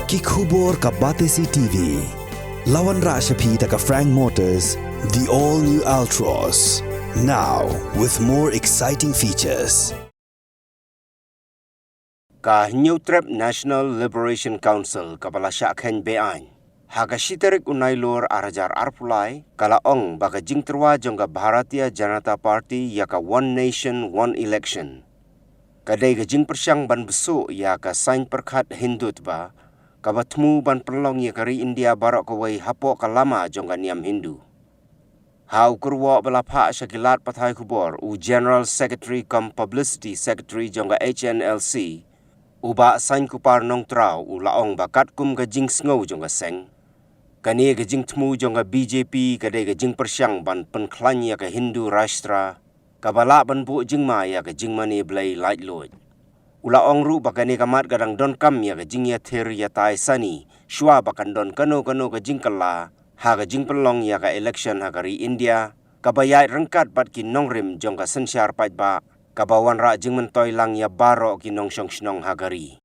Kikhubor ka Batesi TV. Lawan Rashapi taka Frank Motors, the all-new Altros. Now, with more exciting features. Ka Hindutva National Liberation Council kapala syakhen bean. Haga shiterik unailor arajar arpulai kalaong baka jingterwa jongga Bharatiya Janata Party yaka One Nation One Election. Kadai gajing persyang ban Bsut yaka Saiñ Pyrkhat Hindutva kabatmu ban perlong yakari India barak kawai hapok kalama jongga niam Hindu. Hau kurwa belapha syakilat pathai kubor u General Secretary cum Publicity Secretary jongga HNLC uba Saiñ kupar nong trau u laong bakat kum gajing sngau jongga Saiñ. Kani gajing temu jongga BJP kadai gajing persyang ban penklan ya ke Hindu Rashtra kabala ban bu jingma ya ke jingmani blai light load. Ula ong ru bakani kamat gadang don kam ya ke jing ya thir ya tai sani shwa bakan don kano gajing kala ha gajing pelong ya ke election ha kari India kabayai rengkat bat ki nongrim jongga sensyar pait ba kabawan ra jing mentoy lang ya baro ki nong syong ha kari.